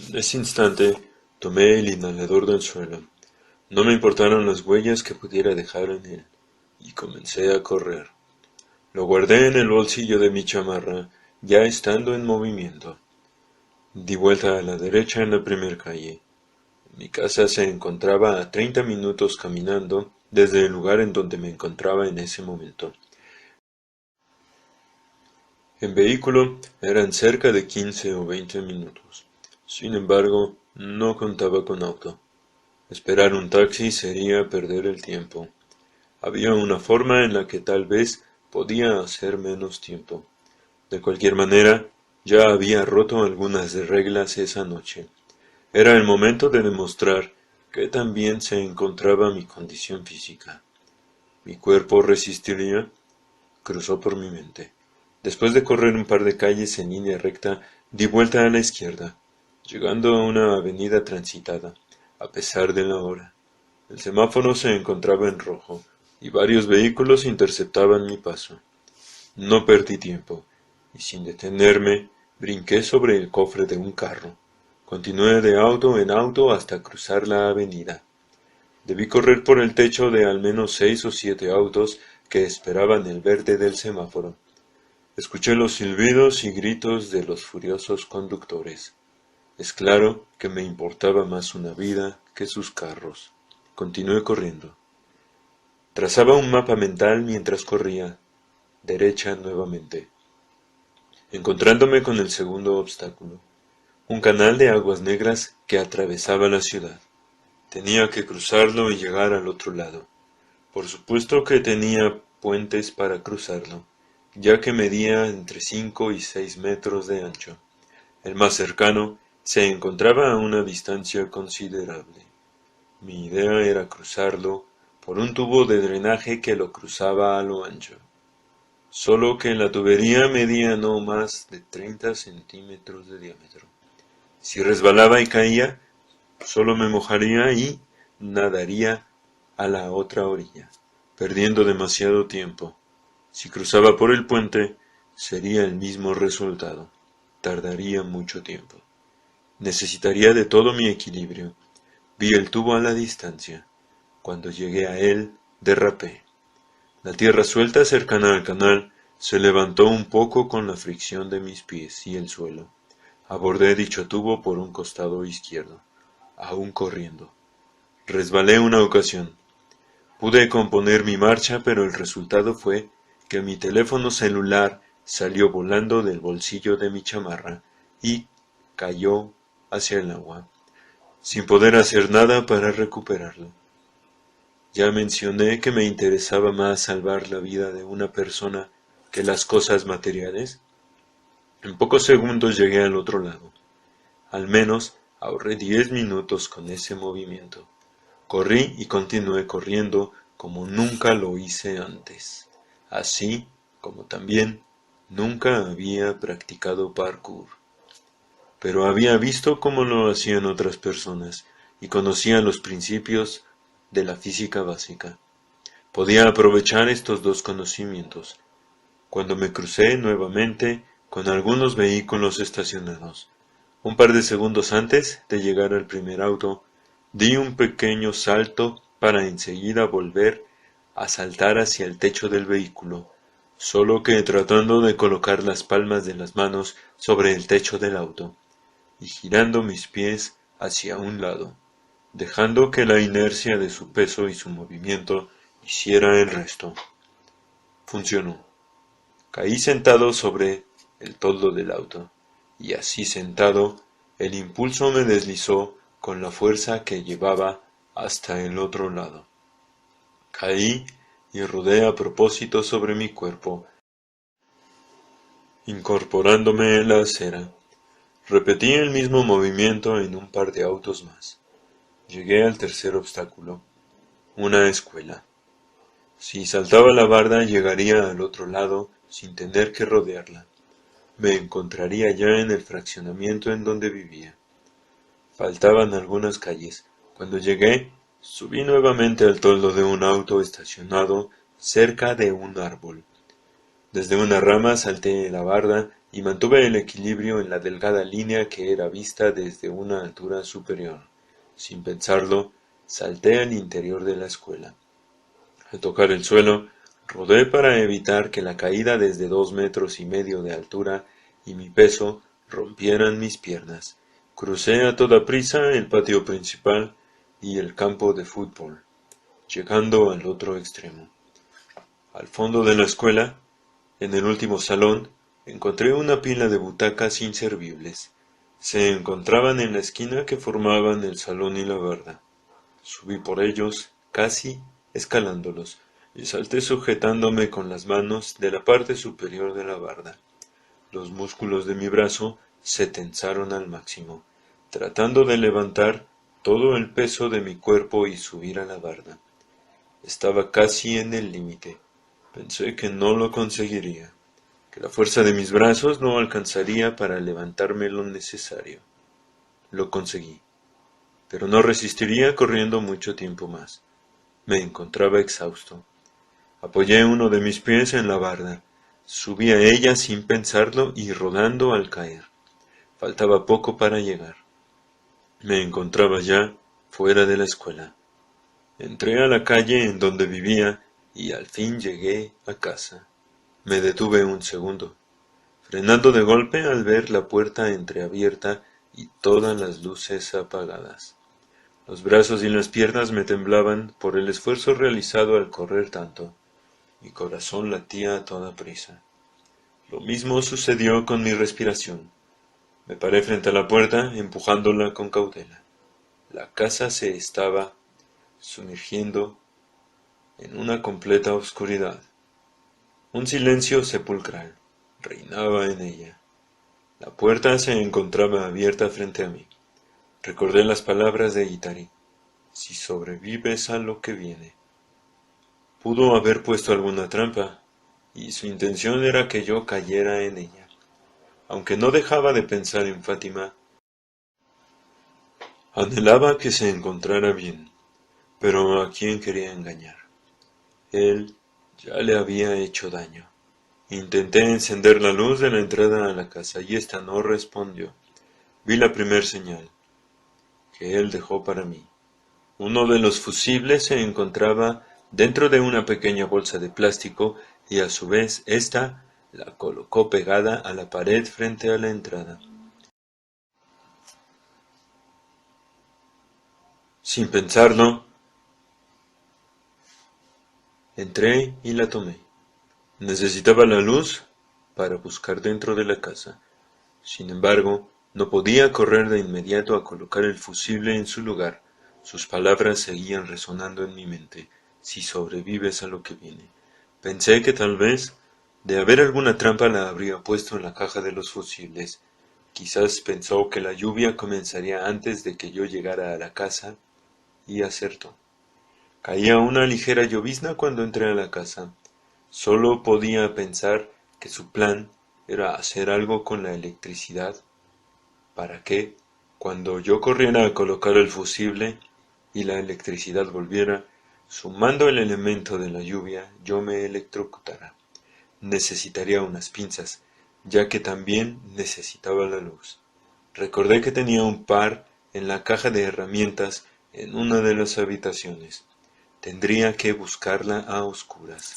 En ese instante, tomé el inhalador del suelo. No me importaron las huellas que pudiera dejar en él, y comencé a correr. Lo guardé en el bolsillo de mi chamarra, ya estando en movimiento. Di vuelta a la derecha en la primer calle. Mi casa se encontraba a 30 minutos caminando desde el lugar en donde me encontraba en ese momento. En vehículo eran cerca de 15 o 20 minutos. Sin embargo, no contaba con auto. Esperar un taxi sería perder el tiempo. Había una forma en la que tal vez podía hacer menos tiempo. De cualquier manera, ya había roto algunas reglas esa noche. Era el momento de demostrar que tan bien se encontraba mi condición física. ¿Mi cuerpo resistiría? Cruzó por mi mente. Después de correr un par de calles en línea recta, di vuelta a la izquierda, llegando a una avenida transitada, a pesar de la hora. El semáforo se encontraba en rojo, y varios vehículos interceptaban mi paso. No perdí tiempo, y sin detenerme, brinqué sobre el cofre de un carro. Continué de auto en auto hasta cruzar la avenida. Debí correr por el techo de al menos 6 o 7 autos que esperaban el verde del semáforo. Escuché los silbidos y gritos de los furiosos conductores. Es claro que me importaba más una vida que sus carros. Continué corriendo. Trazaba un mapa mental mientras corría. Derecha nuevamente. Encontrándome con el segundo obstáculo. Un canal de aguas negras que atravesaba la ciudad. Tenía que cruzarlo y llegar al otro lado. Por supuesto que tenía puentes para cruzarlo, ya que medía entre 5 y 6 metros de ancho. El más cercano se encontraba a una distancia considerable. Mi idea era cruzarlo por un tubo de drenaje que lo cruzaba a lo ancho. Solo que la tubería medía no más de 30 centímetros de diámetro. Si resbalaba y caía, solo me mojaría y nadaría a la otra orilla, perdiendo demasiado tiempo. Si cruzaba por el puente, sería el mismo resultado. Tardaría mucho tiempo. Necesitaría de todo mi equilibrio. Vi el tubo a la distancia. Cuando llegué a él, derrapé. La tierra suelta cercana al canal se levantó un poco con la fricción de mis pies y el suelo. Abordé dicho tubo por un costado izquierdo, aún corriendo. Resbalé una ocasión. Pude componer mi marcha, pero el resultado fue que mi teléfono celular salió volando del bolsillo de mi chamarra y cayó hacia el agua, sin poder hacer nada para recuperarlo. Ya mencioné que me interesaba más salvar la vida de una persona que las cosas materiales. En pocos segundos llegué al otro lado. Al menos ahorré 10 minutos con ese movimiento. Corrí y continué corriendo como nunca lo hice antes, así como también nunca había practicado parkour. Pero había visto cómo lo hacían otras personas y conocía los principios de la física básica. Podía aprovechar estos dos conocimientos. Cuando me crucé nuevamente con algunos vehículos estacionados, un par de segundos antes de llegar al primer auto, di un pequeño salto para enseguida volver a saltar hacia el techo del vehículo, solo que tratando de colocar las palmas de las manos sobre el techo del auto, y girando mis pies hacia un lado, dejando que la inercia de su peso y su movimiento hiciera el resto. Funcionó. Caí sentado sobre el toldo del auto, y así sentado, el impulso me deslizó con la fuerza que llevaba hasta el otro lado. Caí y rodé a propósito sobre mi cuerpo, incorporándome en la acera. Repetí el mismo movimiento en un par de autos más. Llegué al tercer obstáculo, una escuela. Si saltaba la barda llegaría al otro lado sin tener que rodearla. Me encontraría ya en el fraccionamiento en donde vivía. Faltaban algunas calles. Cuando llegué, subí nuevamente al toldo de un auto estacionado cerca de un árbol. Desde una rama salté la barda y mantuve el equilibrio en la delgada línea que era vista desde una altura superior. Sin pensarlo, salté al interior de la escuela. Al tocar el suelo, rodé para evitar que la caída desde 2,5 metros de altura y mi peso rompieran mis piernas. Crucé a toda prisa el patio principal y el campo de fútbol, llegando al otro extremo. Al fondo de la escuela, en el último salón, encontré una pila de butacas inservibles. Se encontraban en la esquina que formaban el salón y la barda. Subí por ellos, casi escalándolos, y salté sujetándome con las manos de la parte superior de la barda. Los músculos de mi brazo se tensaron al máximo, tratando de levantar todo el peso de mi cuerpo y subir a la barda. Estaba casi en el límite. Pensé que no lo conseguiría, que la fuerza de mis brazos no alcanzaría para levantarme lo necesario. Lo conseguí, pero no resistiría corriendo mucho tiempo más. Me encontraba exhausto. Apoyé uno de mis pies en la barda, subí a ella sin pensarlo y rodando al caer. Faltaba poco para llegar. Me encontraba ya fuera de la escuela. Entré a la calle en donde vivía y al fin llegué a casa. Me detuve un segundo, frenando de golpe al ver la puerta entreabierta y todas las luces apagadas. Los brazos y las piernas me temblaban por el esfuerzo realizado al correr tanto. Mi corazón latía a toda prisa. Lo mismo sucedió con mi respiración. Me paré frente a la puerta, empujándola con cautela. La casa se estaba sumergiendo en una completa oscuridad. Un silencio sepulcral reinaba en ella. La puerta se encontraba abierta frente a mí. Recordé las palabras de Itari. Si sobrevives a lo que viene. Pudo haber puesto alguna trampa, y su intención era que yo cayera en ella. Aunque no dejaba de pensar en Fátima, anhelaba que se encontrara bien. Pero ¿a quién quería engañar? Él ya le había hecho daño. Intenté encender la luz de la entrada a la casa y ésta no respondió. Vi la primer señal que él dejó para mí. Uno de los fusibles se encontraba dentro de una pequeña bolsa de plástico y a su vez ésta la colocó pegada a la pared frente a la entrada. Sin pensarlo, entré y la tomé. Necesitaba la luz para buscar dentro de la casa. Sin embargo, no podía correr de inmediato a colocar el fusible en su lugar. Sus palabras seguían resonando en mi mente. Si sobrevives a lo que viene. Pensé que tal vez, de haber alguna trampa, la habría puesto en la caja de los fusibles. Quizás pensó que la lluvia comenzaría antes de que yo llegara a la casa, y acertó. Caía una ligera llovizna cuando entré a la casa. Solo podía pensar que su plan era hacer algo con la electricidad para que, cuando yo corriera a colocar el fusible y la electricidad volviera, sumando el elemento de la lluvia, yo me electrocutara. Necesitaría unas pinzas, ya que también necesitaba la luz. Recordé que tenía un par en la caja de herramientas en una de las habitaciones. Tendría que buscarla a oscuras.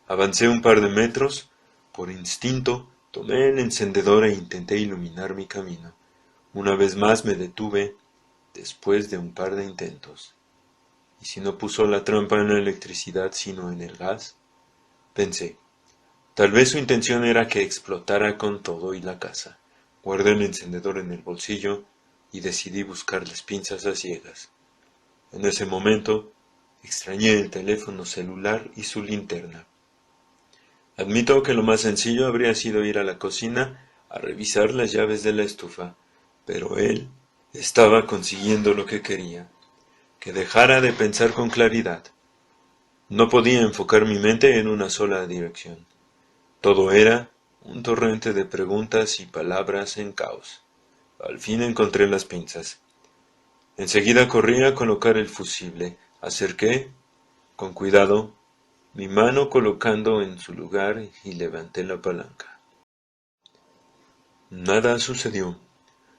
Avancé un par de metros. Por instinto, tomé el encendedor e intenté iluminar mi camino. Una vez más me detuve después de un par de intentos. ¿Y si no puso la trampa en la electricidad sino en el gas? Pensé. Tal vez su intención era que explotara con todo y la casa. Guardé el encendedor en el bolsillo y decidí buscar las pinzas a ciegas. En ese momento, extrañé el teléfono celular y su linterna. Admito que lo más sencillo habría sido ir a la cocina a revisar las llaves de la estufa, pero él estaba consiguiendo lo que quería, que dejara de pensar con claridad. No podía enfocar mi mente en una sola dirección. Todo era un torrente de preguntas y palabras en caos. Al fin encontré las pinzas. Enseguida corrí a colocar el fusible. Acerqué, con cuidado, mi mano colocando en su lugar y levanté la palanca. Nada sucedió.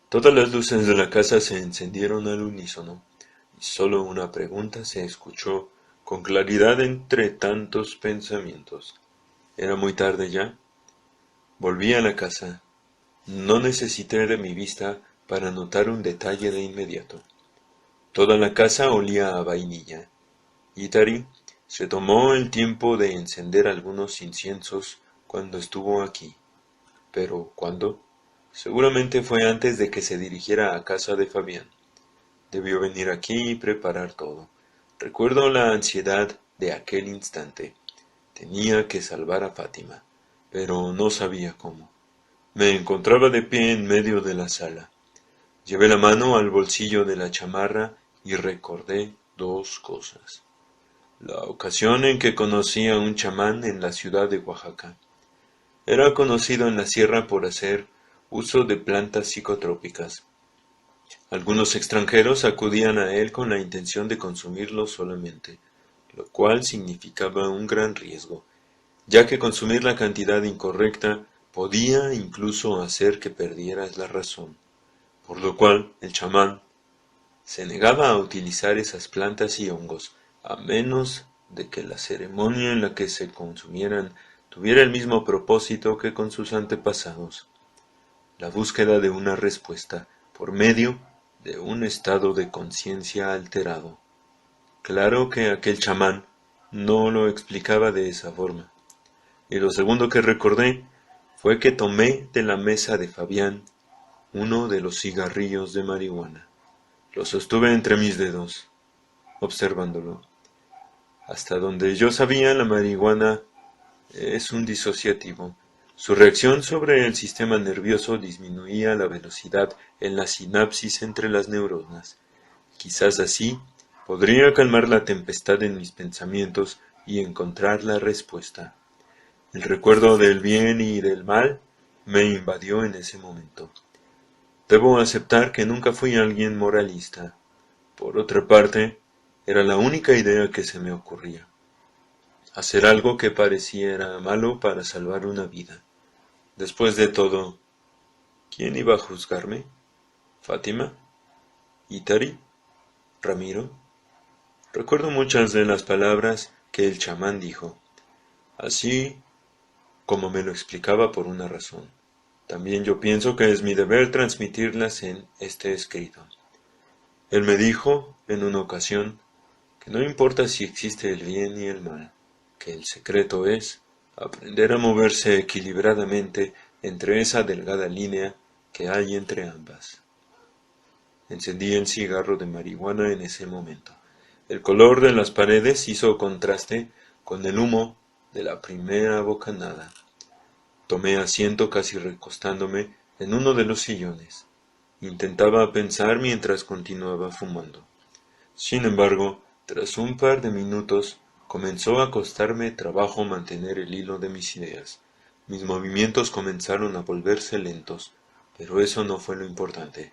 Todas las luces de la casa se encendieron al unísono, y sólo una pregunta se escuchó con claridad entre tantos pensamientos. ¿Era muy tarde ya? Volví a la casa. No necesité de mi vista para notar un detalle de inmediato. Toda la casa olía a vainilla. Itari se tomó el tiempo de encender algunos inciensos cuando estuvo aquí. Pero, ¿cuándo? Seguramente fue antes de que se dirigiera a casa de Fabián. Debió venir aquí y preparar todo. Recuerdo la ansiedad de aquel instante. Tenía que salvar a Fátima, pero no sabía cómo. Me encontraba de pie en medio de la sala. Llevé la mano al bolsillo de la chamarra y recordé dos cosas. La ocasión en que conocí a un chamán en la ciudad de Oaxaca. Era conocido en la sierra por hacer uso de plantas psicotrópicas. Algunos extranjeros acudían a él con la intención de consumirlo solamente, lo cual significaba un gran riesgo, ya que consumir la cantidad incorrecta podía incluso hacer que perdieras la razón, por lo cual el chamán se negaba a utilizar esas plantas y hongos, a menos de que la ceremonia en la que se consumieran tuviera el mismo propósito que con sus antepasados, la búsqueda de una respuesta por medio de un estado de conciencia alterado. Claro que aquel chamán no lo explicaba de esa forma. Y lo segundo que recordé fue que tomé de la mesa de Fabián uno de los cigarrillos de marihuana. Lo sostuve entre mis dedos, observándolo. Hasta donde yo sabía, la marihuana es un disociativo. Su reacción sobre el sistema nervioso disminuía la velocidad en la sinapsis entre las neuronas. Quizás así podría calmar la tempestad en mis pensamientos y encontrar la respuesta. El recuerdo del bien y del mal me invadió en ese momento. Debo aceptar que nunca fui alguien moralista. Por otra parte, era la única idea que se me ocurría. Hacer algo que pareciera malo para salvar una vida. Después de todo, ¿quién iba a juzgarme? ¿Fátima? ¿Itari? ¿Ramiro? Recuerdo muchas de las palabras que el chamán dijo, así como me lo explicaba por una razón. También yo pienso que es mi deber transmitirlas en este escrito. Él me dijo, en una ocasión, que no importa si existe el bien y el mal, que el secreto es aprender a moverse equilibradamente entre esa delgada línea que hay entre ambas. Encendí el cigarro de marihuana en ese momento. El color de las paredes hizo contraste con el humo de la primera bocanada. Tomé asiento casi recostándome en uno de los sillones. Intentaba pensar mientras continuaba fumando. Sin embargo, tras un par de minutos, comenzó a costarme trabajo mantener el hilo de mis ideas. Mis movimientos comenzaron a volverse lentos, pero eso no fue lo importante.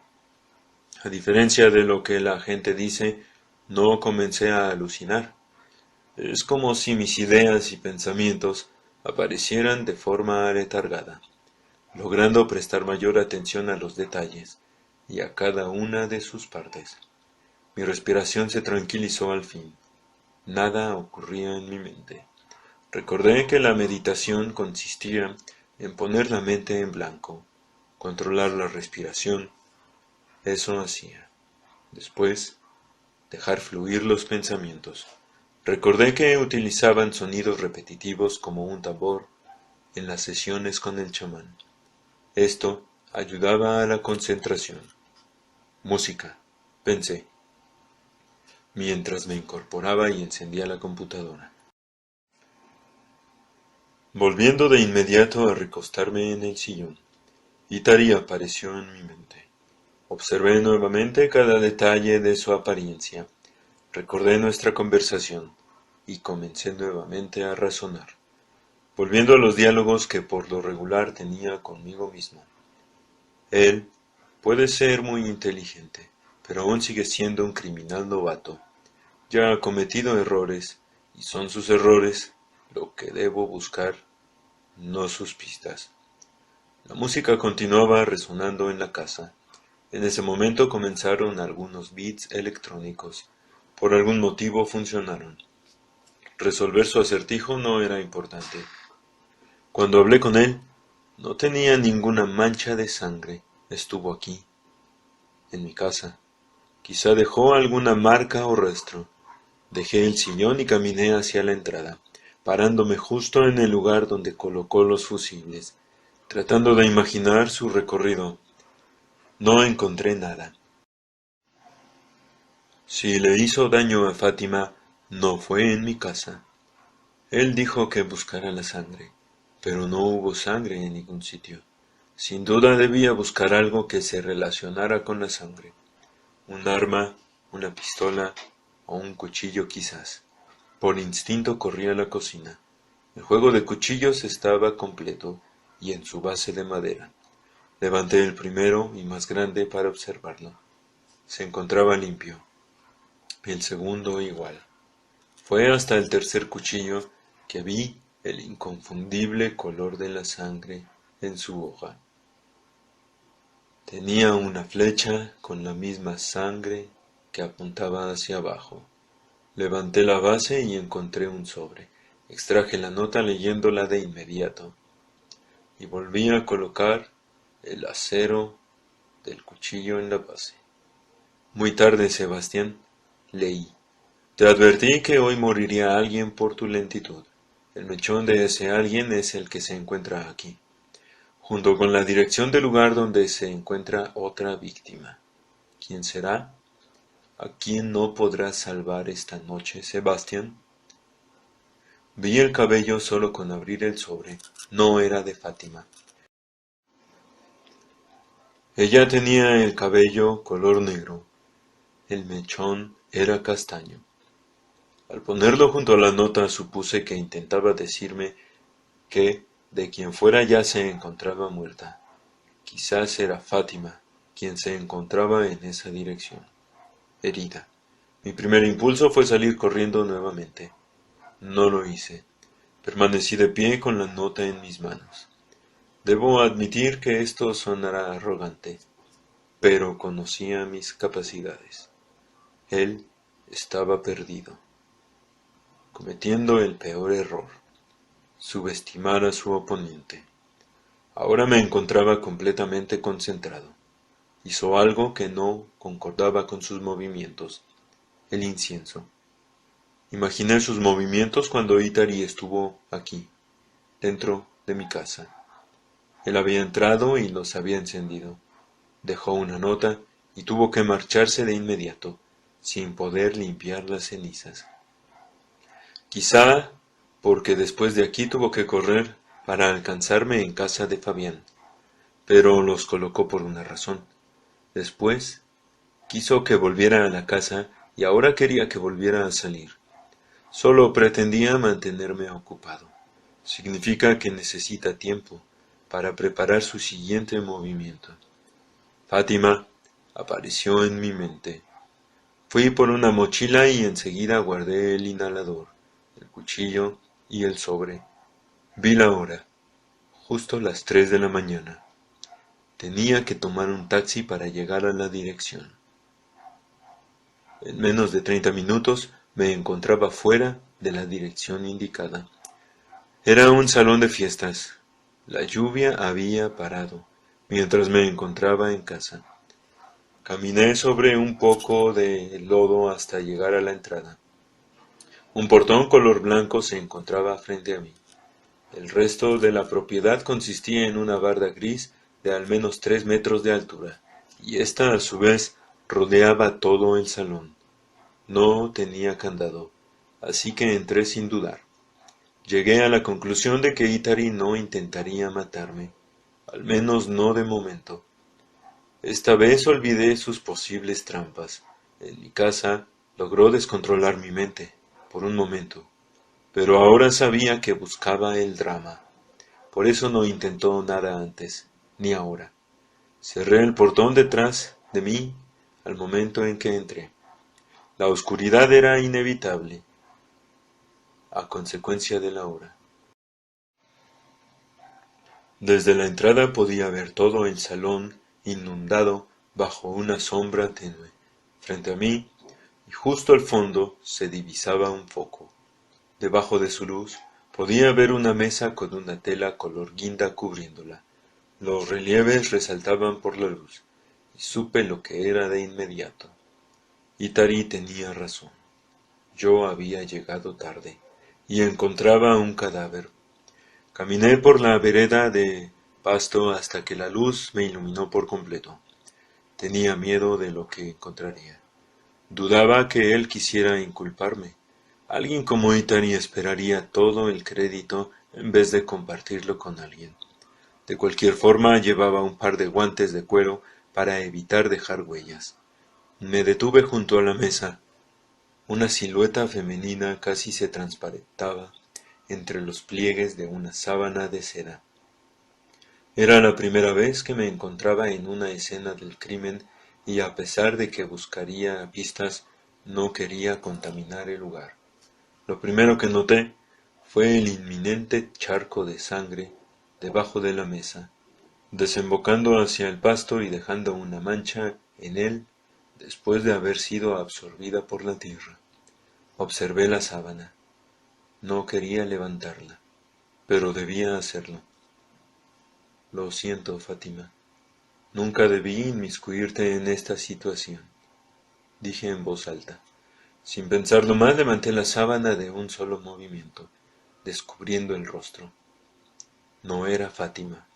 A diferencia de lo que la gente dice, no comencé a alucinar. Es como si mis ideas y pensamientos aparecieran de forma aletargada, logrando prestar mayor atención a los detalles y a cada una de sus partes. Mi respiración se tranquilizó al fin. Nada ocurría en mi mente. Recordé que la meditación consistía en poner la mente en blanco, controlar la respiración. Eso hacía. Después, dejar fluir los pensamientos. Recordé que utilizaban sonidos repetitivos como un tambor en las sesiones con el chamán. Esto ayudaba a la concentración. Música, pensé, mientras me incorporaba y encendía la computadora. Volviendo de inmediato a recostarme en el sillón, Itari apareció en mi mente. Observé nuevamente cada detalle de su apariencia. Recordé nuestra conversación y comencé nuevamente a razonar, volviendo a los diálogos que por lo regular tenía conmigo mismo. Él puede ser muy inteligente, pero aún sigue siendo un criminal novato. Ya ha cometido errores, y son sus errores lo que debo buscar, no sus pistas. La música continuaba resonando en la casa. En ese momento comenzaron algunos beats electrónicos. Por algún motivo funcionaron. Resolver su acertijo no era importante. Cuando hablé con él, no tenía ninguna mancha de sangre. Estuvo aquí, en mi casa. Quizá dejó alguna marca o rastro. Dejé el sillón y caminé hacia la entrada, parándome justo en el lugar donde colocó los fusibles, tratando de imaginar su recorrido. No encontré nada. Si le hizo daño a Fátima, no fue en mi casa. Él dijo que buscara la sangre, pero no hubo sangre en ningún sitio. Sin duda debía buscar algo que se relacionara con la sangre. Un arma, una pistola o un cuchillo quizás. Por instinto corrí a la cocina. El juego de cuchillos estaba completo y en su base de madera. Levanté el primero y más grande para observarlo. Se encontraba limpio. El segundo igual. Fue hasta el tercer cuchillo que vi el inconfundible color de la sangre en su hoja. Tenía una flecha con la misma sangre que apuntaba hacia abajo. Levanté la base y encontré un sobre. Extraje la nota leyéndola de inmediato y volví a colocar el acero del cuchillo en la base. Muy tarde, Sebastián, leí. Te advertí que hoy moriría alguien por tu lentitud. El mechón de ese alguien es el que se encuentra aquí, junto con la dirección del lugar donde se encuentra otra víctima. ¿Quién será? ¿A quién no podrás salvar esta noche, Sebastián? Vi el cabello solo con abrir el sobre. No era de Fátima. Ella tenía el cabello color negro. El mechón era castaño. Al ponerlo junto a la nota supuse que intentaba decirme que, de quien fuera ya se encontraba muerta. Quizás era Fátima, quien se encontraba en esa dirección, herida. Mi primer impulso fue salir corriendo nuevamente. No lo hice. Permanecí de pie con la nota en mis manos. Debo admitir que esto sonará arrogante, pero conocía mis capacidades. Él estaba perdido, cometiendo el peor error, subestimar a su oponente. Ahora me encontraba completamente concentrado. Hizo algo que no concordaba con sus movimientos, el incienso. Imaginé sus movimientos cuando Itari estuvo aquí, dentro de mi casa. Él había entrado y los había encendido. Dejó una nota y tuvo que marcharse de inmediato, sin poder limpiar las cenizas. Quizá porque después de aquí tuvo que correr para alcanzarme en casa de Fabián, pero los colocó por una razón. Después quiso que volviera a la casa y ahora quería que volviera a salir. Solo pretendía mantenerme ocupado. Significa que necesita tiempo para preparar su siguiente movimiento. Fátima apareció en mi mente. Fui por una mochila y enseguida guardé el inhalador, el cuchillo y el sobre. Vi la hora, justo las 3 de la mañana. Tenía que tomar un taxi para llegar a la dirección. En menos de 30 minutos me encontraba fuera de la dirección indicada. Era un salón de fiestas. La lluvia había parado, mientras me encontraba en casa. Caminé sobre un poco de lodo hasta llegar a la entrada. Un portón color blanco se encontraba frente a mí. El resto de la propiedad consistía en una barda gris de al menos 3 metros de altura, y ésta a su vez rodeaba todo el salón. No tenía candado, así que entré sin dudar. Llegué a la conclusión de que Itari no intentaría matarme, al menos no de momento. Esta vez olvidé sus posibles trampas. En mi casa logró descontrolar mi mente, por un momento, pero ahora sabía que buscaba el drama. Por eso no intentó nada antes, ni ahora. Cerré el portón detrás de mí al momento en que entré. La oscuridad era inevitable, a consecuencia de la hora. Desde la entrada podía ver todo el salón inundado bajo una sombra tenue. Frente a mí, y justo al fondo, se divisaba un foco. Debajo de su luz podía ver una mesa con una tela color guinda cubriéndola. Los relieves resaltaban por la luz, y supe lo que era de inmediato. Itari tenía razón. Yo había llegado tarde, y encontraba un cadáver. Caminé por la vereda de pasto hasta que la luz me iluminó por completo. Tenía miedo de lo que encontraría. Dudaba que él quisiera inculparme. Alguien como Itani esperaría todo el crédito en vez de compartirlo con alguien. De cualquier forma, llevaba un par de guantes de cuero para evitar dejar huellas. Me detuve junto a la mesa. Una silueta femenina casi se transparentaba entre los pliegues de una sábana de seda. Era la primera vez que me encontraba en una escena del crimen y a pesar de que buscaría pistas, no quería contaminar el lugar. Lo primero que noté fue el inminente charco de sangre debajo de la mesa, desembocando hacia el pasto y dejando una mancha en él después de haber sido absorbida por la tierra. Observé la sábana. No quería levantarla, pero debía hacerlo. Lo siento, Fátima. Nunca debí inmiscuirte en esta situación, dije en voz alta. Sin pensarlo más, levanté la sábana de un solo movimiento, descubriendo el rostro. No era Fátima.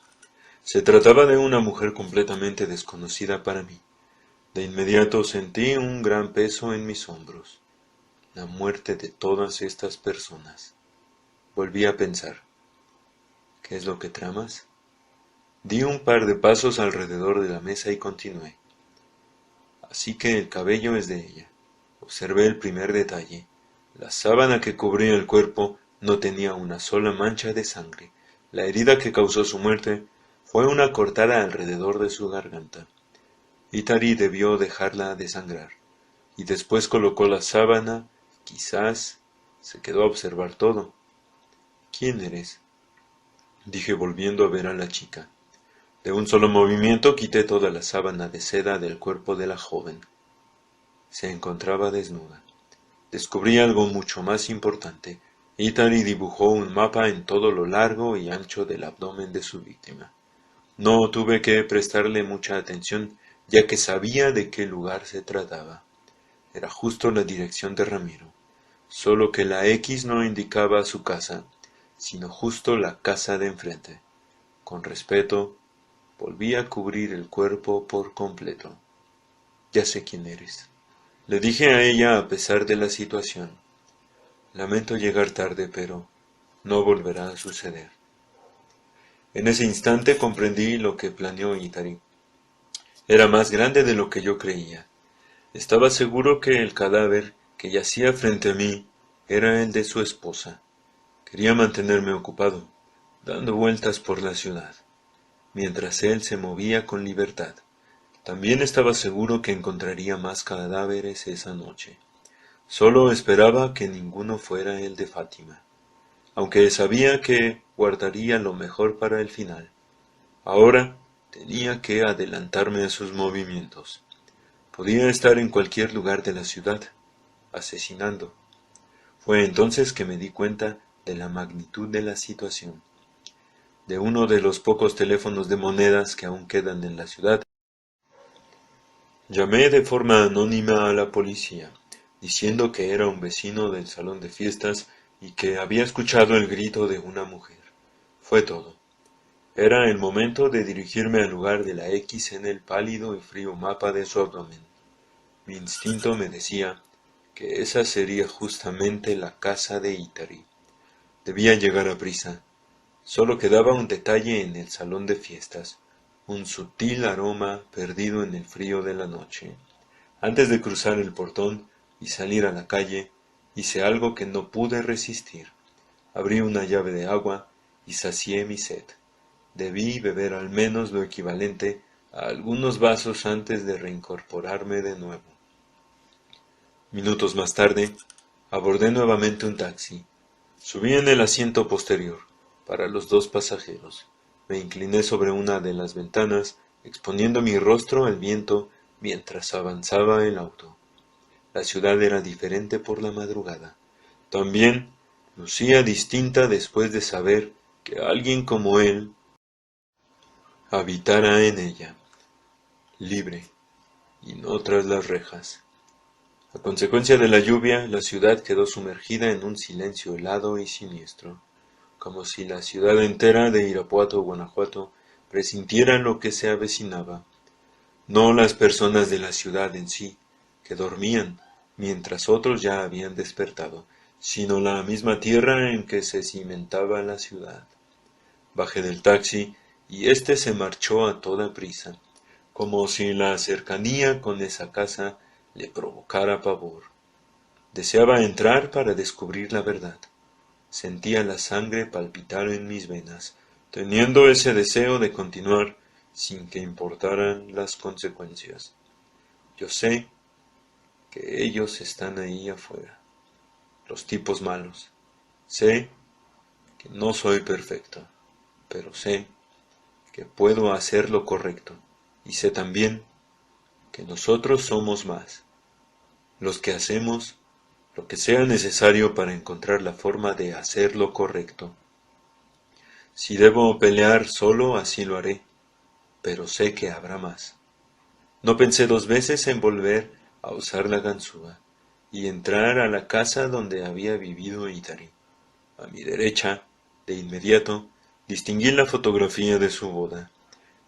Se trataba de una mujer completamente desconocida para mí. De inmediato sentí un gran peso en mis hombros. La muerte de todas estas personas. Volví a pensar. ¿Qué es lo que tramas? Di un par de pasos alrededor de la mesa y continué. Así que el cabello es de ella. Observé el primer detalle. La sábana que cubría el cuerpo no tenía una sola mancha de sangre. La herida que causó su muerte fue una cortada alrededor de su garganta. Itari debió dejarla desangrar, y después colocó la sábana, quizás se quedó a observar todo. ¿Quién eres? Dije volviendo a ver a la chica. De un solo movimiento quité toda la sábana de seda del cuerpo de la joven. Se encontraba desnuda. Descubrí algo mucho más importante. Itari dibujó un mapa en todo lo largo y ancho del abdomen de su víctima. No tuve que prestarle mucha atención, ya que sabía de qué lugar se trataba. Era justo la dirección de Ramiro, solo que la X no indicaba su casa, sino justo la casa de enfrente. Con respeto, volví a cubrir el cuerpo por completo. Ya sé quién eres. Le dije a ella a pesar de la situación. Lamento llegar tarde, pero no volverá a suceder. En ese instante comprendí lo que planeó Itari. Era más grande de lo que yo creía. Estaba seguro que el cadáver que yacía frente a mí era el de su esposa. Quería mantenerme ocupado, dando vueltas por la ciudad, mientras él se movía con libertad. También estaba seguro que encontraría más cadáveres esa noche. Solo esperaba que ninguno fuera el de Fátima, aunque sabía que guardaría lo mejor para el final. Ahora tenía que adelantarme a sus movimientos. Podía estar en cualquier lugar de la ciudad, asesinando. Fue entonces que me di cuenta de la magnitud de la situación. De uno de los pocos teléfonos de monedas que aún quedan en la ciudad, llamé de forma anónima a la policía, diciendo que era un vecino del salón de fiestas y que había escuchado el grito de una mujer. Fue todo. Era el momento de dirigirme al lugar de la X en el pálido y frío mapa de su abdomen. Mi instinto me decía que esa sería justamente la casa de Itari. Debía llegar a prisa. Solo quedaba un detalle en el salón de fiestas, un sutil aroma perdido en el frío de la noche. Antes de cruzar el portón y salir a la calle, hice algo que no pude resistir. Abrí una llave de agua y sacié mi sed. Debí beber al menos lo equivalente a algunos vasos antes de reincorporarme de nuevo. Minutos más tarde, abordé nuevamente un taxi. Subí en el asiento posterior, para los dos pasajeros. Me incliné sobre una de las ventanas, exponiendo mi rostro al viento mientras avanzaba el auto. La ciudad era diferente por la madrugada. También lucía distinta después de saber que alguien como él habitara en ella, libre, y no tras las rejas. A consecuencia de la lluvia, la ciudad quedó sumergida en un silencio helado y siniestro, como si la ciudad entera de Irapuato, Guanajuato, presintiera lo que se avecinaba. No las personas de la ciudad en sí, que dormían, mientras otros ya habían despertado, sino la misma tierra en que se cimentaba la ciudad. Bajé del taxi y éste se marchó a toda prisa, como si la cercanía con esa casa le provocara pavor. Deseaba entrar para descubrir la verdad. Sentía la sangre palpitar en mis venas, teniendo ese deseo de continuar sin que importaran las consecuencias. Yo sé que ellos están ahí afuera, los tipos malos. Sé que no soy perfecto, pero sé que puedo hacer lo correcto. Y sé también que nosotros somos más, los que hacemos lo que sea necesario para encontrar la forma de hacer lo correcto. Si debo pelear solo, así lo haré, pero sé que habrá más. No pensé dos veces en volver a usar la ganzúa y entrar a la casa donde había vivido Itari. A mi derecha, de inmediato, distinguí la fotografía de su boda,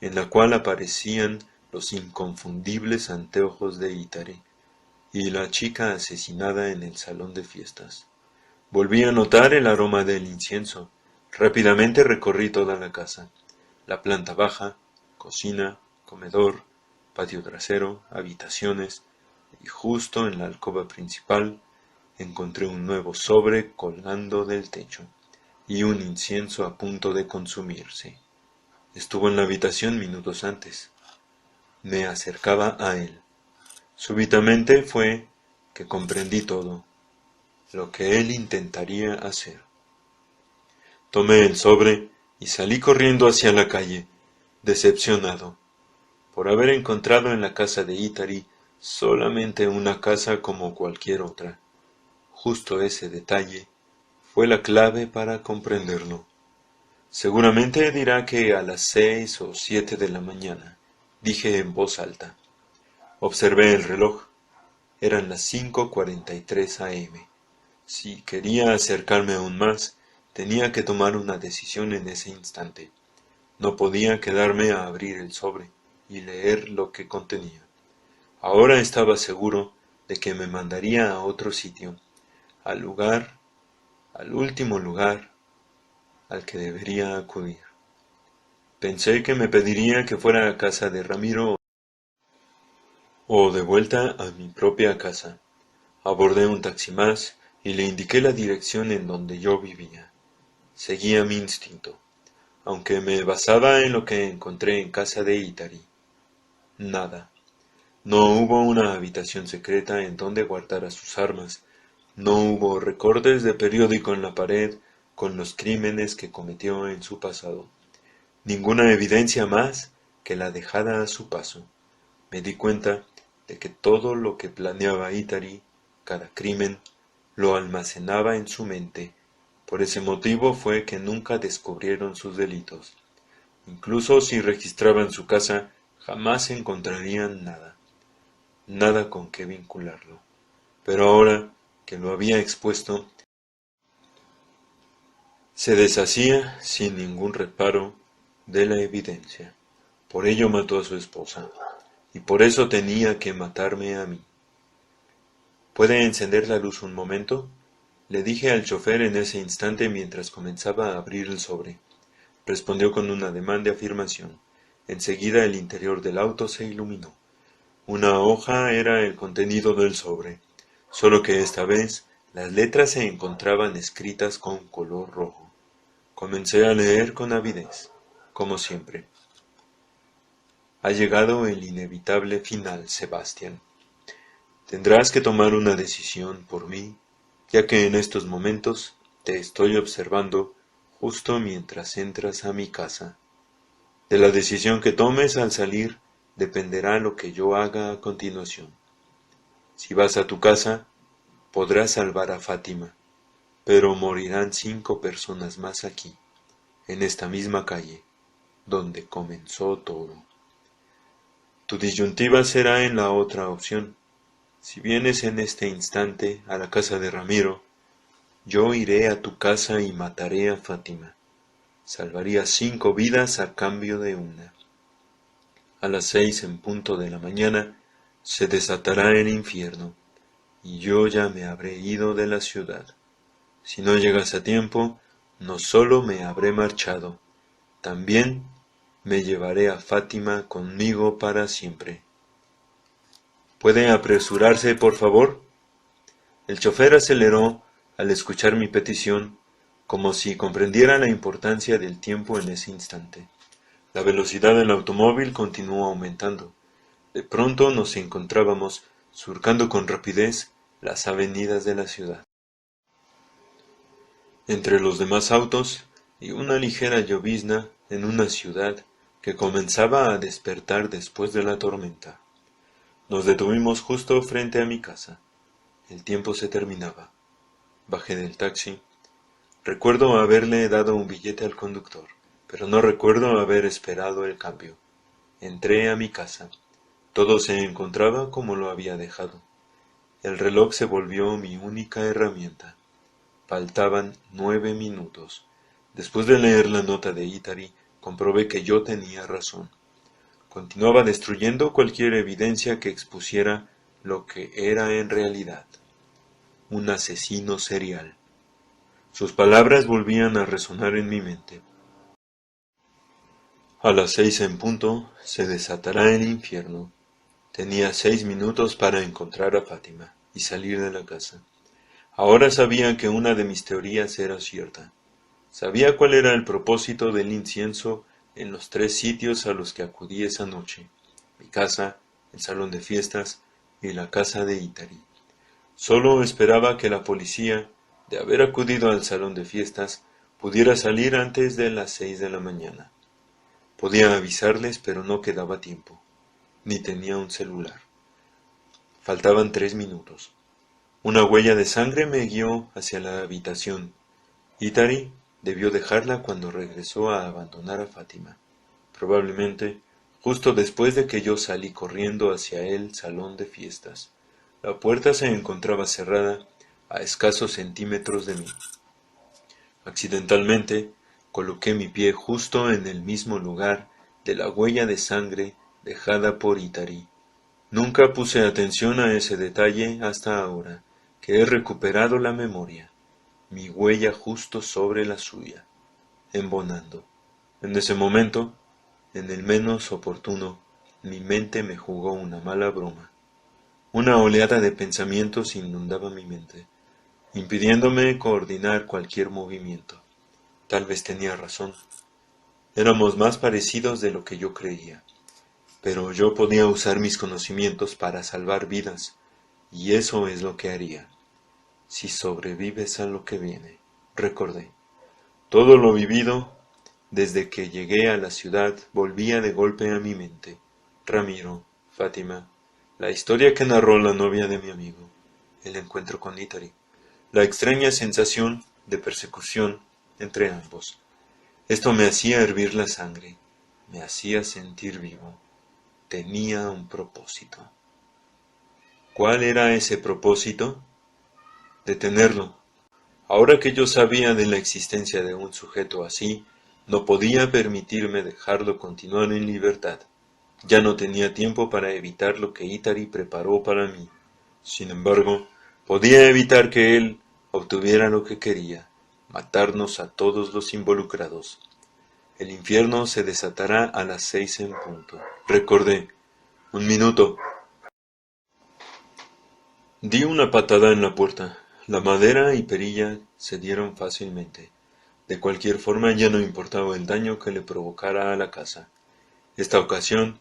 en la cual aparecían los inconfundibles anteojos de Itari y la chica asesinada en el salón de fiestas. Volví a notar el aroma del incienso. Rápidamente recorrí toda la casa. La planta baja, cocina, comedor, patio trasero, habitaciones, y justo en la alcoba principal encontré un nuevo sobre colgando del techo y un incienso a punto de consumirse. Estuvo en la habitación minutos antes. Me acercaba a él. Súbitamente fue que comprendí todo, lo que él intentaría hacer. Tomé el sobre y salí corriendo hacia la calle, decepcionado, por haber encontrado en la casa de Itari solamente una casa como cualquier otra. Justo ese detalle fue la clave para comprenderlo. Seguramente dirá que a las 6 o 7 de la mañana, dije en voz alta. Observé el reloj. Eran las 5:43 a.m. Si quería acercarme aún más, tenía que tomar una decisión en ese instante. No podía quedarme a abrir el sobre y leer lo que contenía. Ahora estaba seguro de que me mandaría a otro sitio, al lugar, al último lugar al que debería acudir. Pensé que me pediría que fuera a casa de Ramiro o de vuelta a mi propia casa. Abordé un taxi más y le indiqué la dirección en donde yo vivía. Seguía mi instinto, aunque me basaba en lo que encontré en casa de Itari. Nada. No hubo una habitación secreta en donde guardara sus armas. No hubo recortes de periódico en la pared con los crímenes que cometió en su pasado. Ninguna evidencia más que la dejada a su paso. Me di cuenta de que todo lo que planeaba Itari, cada crimen, lo almacenaba en su mente. Por ese motivo fue que nunca descubrieron sus delitos. Incluso si registraban su casa, jamás encontrarían nada. Nada con qué vincularlo. Pero ahora que lo había expuesto, se deshacía sin ningún reparo de la evidencia. Por ello mató a su esposa, y por eso tenía que matarme a mí. ¿Puede encender la luz un momento? Le dije al chofer en ese instante mientras comenzaba a abrir el sobre. Respondió con un ademán de afirmación. Enseguida el interior del auto se iluminó. Una hoja era el contenido del sobre, solo que esta vez las letras se encontraban escritas con color rojo. Comencé a leer con avidez, como siempre. Ha llegado el inevitable final, Sebastián. Tendrás que tomar una decisión por mí, ya que en estos momentos te estoy observando justo mientras entras a mi casa. De la decisión que tomes al salir dependerá lo que yo haga a continuación. Si vas a tu casa, podrás salvar a Fátima, pero morirán 5 personas más aquí, en esta misma calle, donde comenzó todo. Tu disyuntiva será en la otra opción. Si vienes en este instante a la casa de Ramiro, yo iré a tu casa y mataré a Fátima. Salvaría 5 vidas a cambio de una. A las 6 en punto de la mañana se desatará el infierno, y yo ya me habré ido de la ciudad. Si no llegas a tiempo, no solo me habré marchado, también me llevaré a Fátima conmigo para siempre. ¿Puede apresurarse, por favor? El chofer aceleró al escuchar mi petición, como si comprendiera la importancia del tiempo en ese instante. La velocidad del automóvil continuó aumentando. De pronto nos encontrábamos surcando con rapidez las avenidas de la ciudad. Entre los demás autos y una ligera llovizna en una ciudad que comenzaba a despertar después de la tormenta. Nos detuvimos justo frente a mi casa. El tiempo se terminaba. Bajé del taxi. Recuerdo haberle dado un billete al conductor, pero no recuerdo haber esperado el cambio. Entré a mi casa. Todo se encontraba como lo había dejado. El reloj se volvió mi única herramienta. Faltaban 9 minutos. Después de leer la nota de Itari, comprobé que yo tenía razón. Continuaba destruyendo cualquier evidencia que expusiera lo que era en realidad. Un asesino serial. Sus palabras volvían a resonar en mi mente. A las 6 en punto se desatará el infierno. Tenía 6 minutos para encontrar a Fátima y salir de la casa. Ahora sabía que una de mis teorías era cierta. Sabía cuál era el propósito del incienso en los 3 sitios a los que acudí esa noche: mi casa, el salón de fiestas y la casa de Itari. Solo esperaba que la policía, de haber acudido al salón de fiestas, pudiera salir antes de las 6 de la mañana. Podía avisarles, pero no quedaba tiempo, ni tenía un celular. Faltaban 3 minutos. Una huella de sangre me guió hacia la habitación. Itari debió dejarla cuando regresó a abandonar a Fátima, probablemente justo después de que yo salí corriendo hacia el salón de fiestas. La puerta se encontraba cerrada a escasos centímetros de mí. Accidentalmente, coloqué mi pie justo en el mismo lugar de la huella de sangre dejada por Itari. Nunca puse atención a ese detalle hasta ahora, que he recuperado la memoria. Mi huella justo sobre la suya, embonando. En ese momento, en el menos oportuno, mi mente me jugó una mala broma. Una oleada de pensamientos inundaba mi mente, impidiéndome coordinar cualquier movimiento. Tal vez tenía razón. Éramos más parecidos de lo que yo creía. Pero yo podía usar mis conocimientos para salvar vidas, y eso es lo que haría. Si sobrevives a lo que viene, recordé. Todo lo vivido desde que llegué a la ciudad volvía de golpe a mi mente. Ramiro, Fátima, la historia que narró la novia de mi amigo, el encuentro con Itari, la extraña sensación de persecución entre ambos. Esto me hacía hervir la sangre, me hacía sentir vivo. Tenía un propósito. ¿Cuál era ese propósito? Detenerlo. Ahora que yo sabía de la existencia de un sujeto así, no podía permitirme dejarlo continuar en libertad. Ya no tenía tiempo para evitar lo que Itari preparó para mí. Sin embargo, podía evitar que él obtuviera lo que quería: matarnos a todos los involucrados. El infierno se desatará a las 6 en punto. Recordé. 1 minuto. Di una patada en la puerta. La madera y perilla cedieron fácilmente. De cualquier forma, ya no importaba el daño que le provocara a la casa. Esta ocasión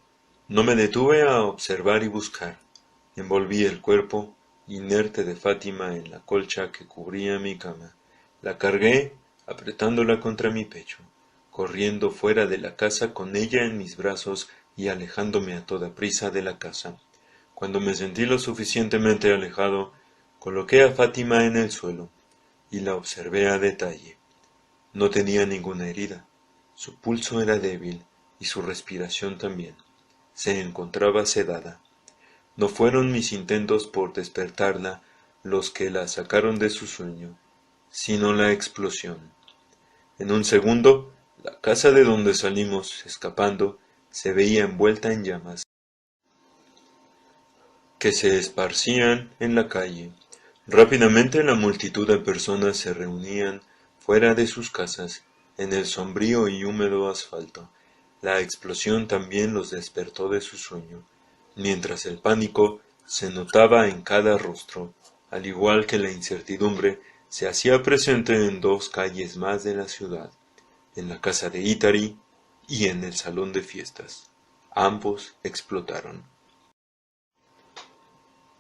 no me detuve a observar y buscar. Envolví el cuerpo inerte de Fátima en la colcha que cubría mi cama. La cargué apretándola contra mi pecho, corriendo fuera de la casa con ella en mis brazos y alejándome a toda prisa de la casa. Cuando me sentí lo suficientemente alejado, coloqué a Fátima en el suelo y la observé a detalle. No tenía ninguna herida. Su pulso era débil y su respiración también. Se encontraba sedada. No fueron mis intentos por despertarla los que la sacaron de su sueño, sino la explosión. En un segundo, la casa de donde salimos escapando se veía envuelta en llamas que se esparcían en la calle. Rápidamente la multitud de personas se reunían fuera de sus casas, en el sombrío y húmedo asfalto. La explosión también los despertó de su sueño, mientras el pánico se notaba en cada rostro, al igual que la incertidumbre se hacía presente en dos calles más de la ciudad, en la casa de Ítari y en el salón de fiestas. Ambos explotaron.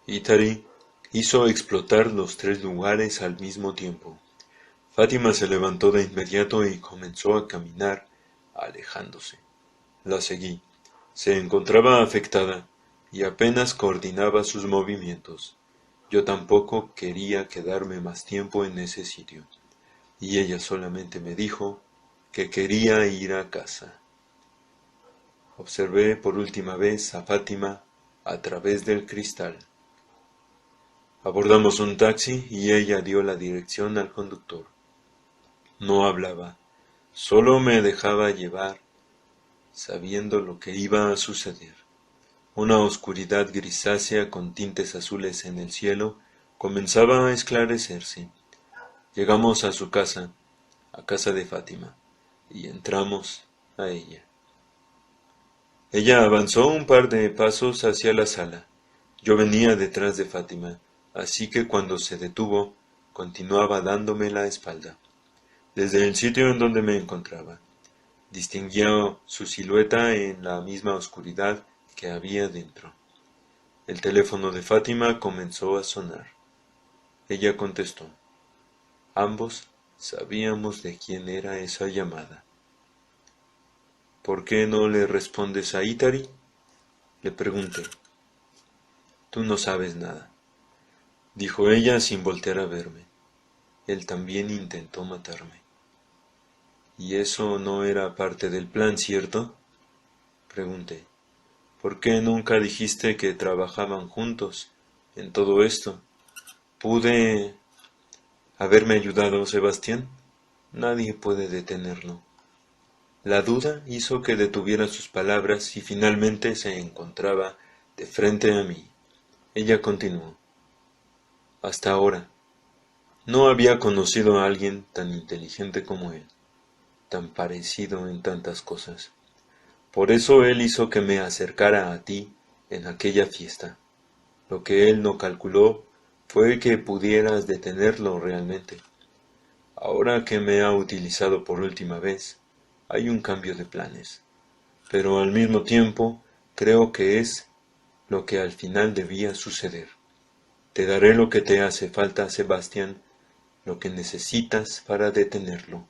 Ítari hizo explotar los tres lugares al mismo tiempo. Fátima se levantó de inmediato y comenzó a caminar, alejándose. La seguí. Se encontraba afectada y apenas coordinaba sus movimientos. Yo tampoco quería quedarme más tiempo en ese sitio, y ella solamente me dijo que quería ir a casa. Observé por última vez a Fátima a través del cristal. Abordamos un taxi y ella dio la dirección al conductor. No hablaba, solo me dejaba llevar, sabiendo lo que iba a suceder. Una oscuridad grisácea con tintes azules en el cielo comenzaba a esclarecerse. Llegamos a su casa, a casa de Fátima, y entramos a ella. Ella avanzó un par de pasos hacia la sala. Yo venía detrás de Fátima, así que cuando se detuvo, continuaba dándome la espalda. Desde el sitio en donde me encontraba, distinguía su silueta en la misma oscuridad que había dentro. El teléfono de Fátima comenzó a sonar. Ella contestó. Ambos sabíamos de quién era esa llamada. ¿Por qué no le respondes a Ítari? Le pregunté. Tú no sabes nada, dijo ella sin voltear a verme. Él también intentó matarme. ¿Y eso no era parte del plan, cierto? Pregunté. ¿Por qué nunca dijiste que trabajaban juntos en todo esto? ¿Pude haberme ayudado, Sebastián? Nadie puede detenerlo. La duda hizo que detuviera sus palabras y finalmente se encontraba de frente a mí. Ella continuó. Hasta ahora, no había conocido a alguien tan inteligente como él, tan parecido en tantas cosas. Por eso él hizo que me acercara a ti en aquella fiesta. Lo que él no calculó fue que pudieras detenerlo realmente. Ahora que me ha utilizado por última vez, hay un cambio de planes. Pero al mismo tiempo, creo que es lo que al final debía suceder. Te daré lo que te hace falta, Sebastián, lo que necesitas para detenerlo.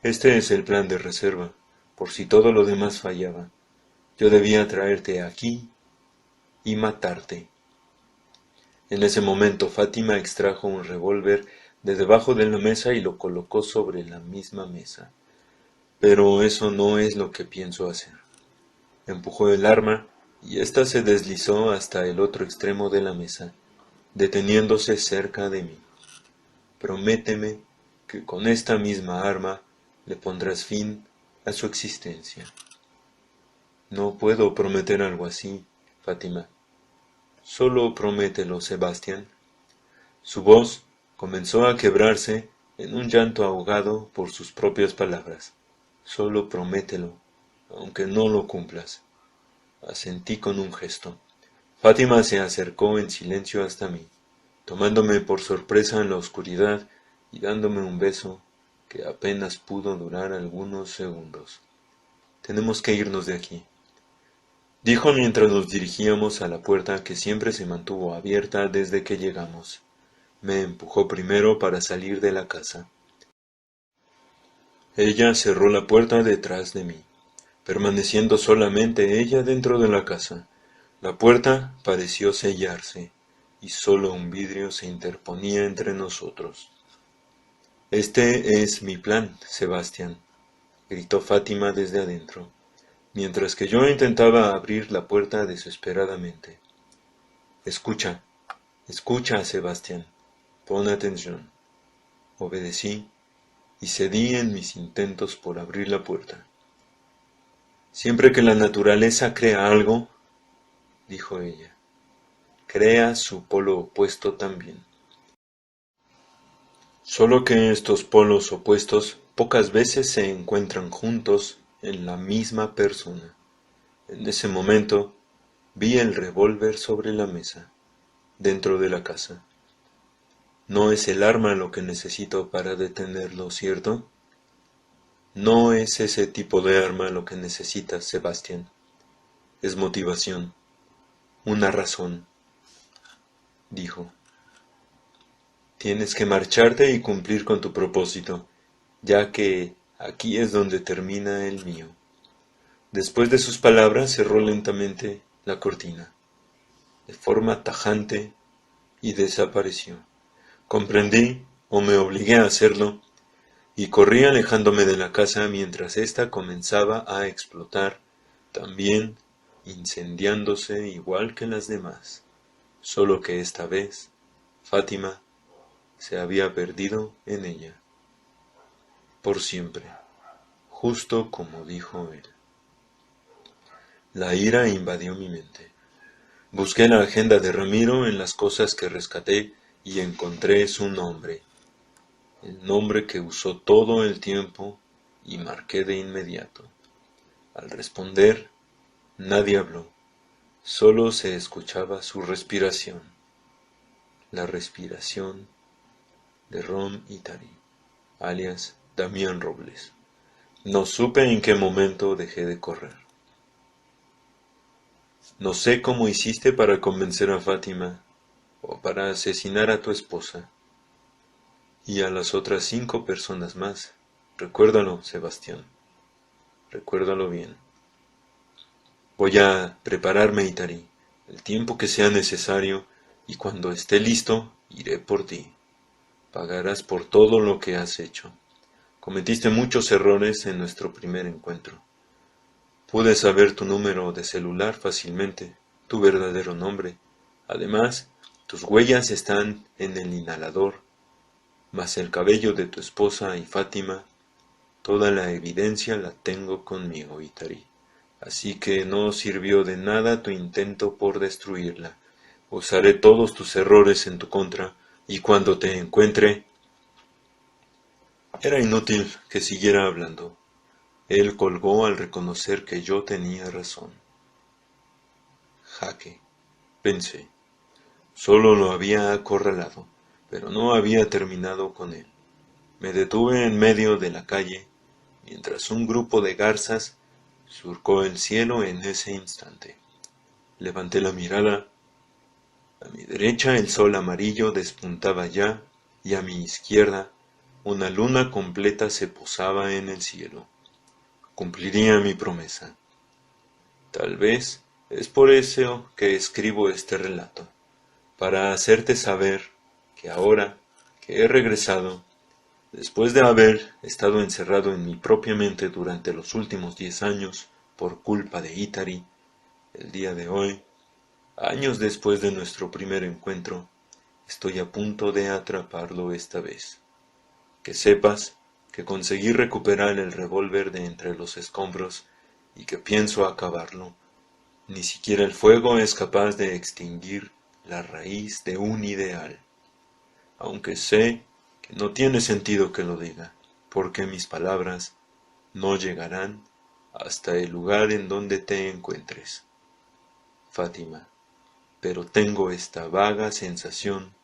Este es el plan de reserva, por si todo lo demás fallaba. Yo debía traerte aquí y matarte. En ese momento Fátima extrajo un revólver de debajo de la mesa y lo colocó sobre la misma mesa. Pero eso no es lo que pienso hacer. Empujó el arma y ésta se deslizó hasta el otro extremo de la mesa, deteniéndose cerca de mí. Prométeme que con esta misma arma le pondrás fin a su existencia. No puedo prometer algo así, Fátima. Solo promételo, Sebastián. Su voz comenzó a quebrarse en un llanto ahogado por sus propias palabras. Solo promételo, aunque no lo cumplas. Asentí con un gesto. Fátima se acercó en silencio hasta mí, tomándome por sorpresa en la oscuridad y dándome un beso que apenas pudo durar algunos segundos. Tenemos que irnos de aquí, dijo mientras nos dirigíamos a la puerta que siempre se mantuvo abierta desde que llegamos. Me empujó primero para salir de la casa. Ella cerró la puerta detrás de mí, permaneciendo solamente ella dentro de la casa. La puerta pareció sellarse, y solo un vidrio se interponía entre nosotros. «Este es mi plan, Sebastián», gritó Fátima desde adentro, mientras que yo intentaba abrir la puerta desesperadamente. «Escucha, escucha, Sebastián, pon atención». Obedecí y cedí en mis intentos por abrir la puerta. «Siempre que la naturaleza crea algo», dijo ella, «crea su polo opuesto también. Solo que estos polos opuestos pocas veces se encuentran juntos en la misma persona». En ese momento vi el revólver sobre la mesa, dentro de la casa. No es el arma lo que necesito para detenerlo, ¿cierto? No es ese tipo de arma lo que necesitas, Sebastián. Es motivación, una razón, dijo. Tienes que marcharte y cumplir con tu propósito, ya que aquí es donde termina el mío. Después de sus palabras cerró lentamente la cortina, de forma tajante, y desapareció. Comprendí, o me obligué a hacerlo, y corrí alejándome de la casa mientras ésta comenzaba a explotar, también incendiándose igual que las demás, solo que esta vez Fátima se había perdido en ella, por siempre, justo como dijo él. La ira invadió mi mente. Busqué la agenda de Ramiro en las cosas que rescaté y encontré su nombre, el nombre que usó todo el tiempo, y marqué de inmediato. Al responder, nadie habló, solo se escuchaba su respiración, la respiración de Rom Itari, alias Damián Robles. No supe en qué momento dejé de correr. No sé cómo hiciste para convencer a Fátima, o para asesinar a tu esposa, y a las otras 5 personas más. Recuérdalo, Sebastián. Recuérdalo bien. Voy a prepararme, Itari, el tiempo que sea necesario, y cuando esté listo, iré por ti. Pagarás por todo lo que has hecho. Cometiste muchos errores en nuestro primer encuentro. Pude saber tu número de celular fácilmente, tu verdadero nombre. Además, tus huellas están en el inhalador, mas el cabello de tu esposa y Fátima, toda la evidencia la tengo conmigo, Itari. Así que no sirvió de nada tu intento por destruirla. Usaré todos tus errores en tu contra, y cuando te encuentre... Era inútil que siguiera hablando. Él colgó al reconocer que yo tenía razón. Jaque, pensé. Solo lo había acorralado, pero no había terminado con él. Me detuve en medio de la calle, mientras un grupo de garzas surcó el cielo en ese instante. Levanté la mirada. A mi derecha el sol amarillo despuntaba ya, y a mi izquierda una luna completa se posaba en el cielo. Cumpliría mi promesa. Tal vez es por eso que escribo este relato, para hacerte saber que ahora que he regresado, después de haber estado encerrado en mi propia mente durante los últimos 10 años por culpa de Itari, el día de hoy, años después de nuestro primer encuentro, estoy a punto de atraparlo esta vez. Que sepas que conseguí recuperar el revólver de entre los escombros y que pienso acabarlo. Ni siquiera el fuego es capaz de extinguir la raíz de un ideal. Aunque sé que no tiene sentido que lo diga, porque mis palabras no llegarán hasta el lugar en donde te encuentres, Fátima. Pero tengo esta vaga sensación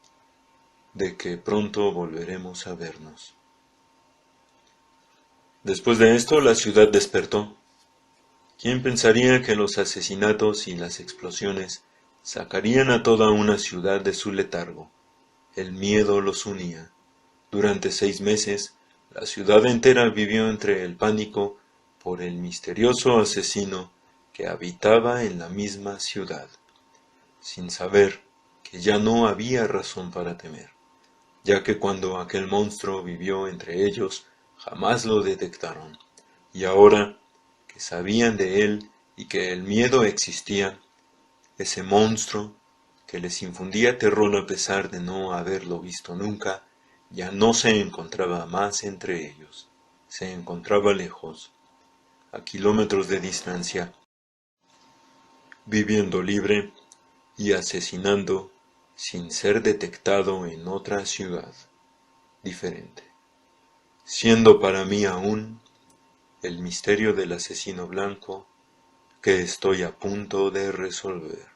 de que pronto volveremos a vernos. Después de esto, la ciudad despertó. ¿Quién pensaría que los asesinatos y las explosiones sacarían a toda una ciudad de su letargo? El miedo los unía. Durante 6 meses, La ciudad entera vivió entre el pánico por el misterioso asesino que habitaba en la misma ciudad, sin saber que ya no había razón para temer, ya que cuando aquel monstruo vivió entre ellos jamás lo detectaron, y ahora que sabían de él y que el miedo existía, ese monstruo, que les infundía terror a pesar de no haberlo visto nunca, ya no se encontraba más entre ellos, se encontraba lejos, a kilómetros de distancia, viviendo libre y asesinando sin ser detectado en otra ciudad diferente, siendo para mí aún el misterio del asesino blanco que estoy a punto de resolver.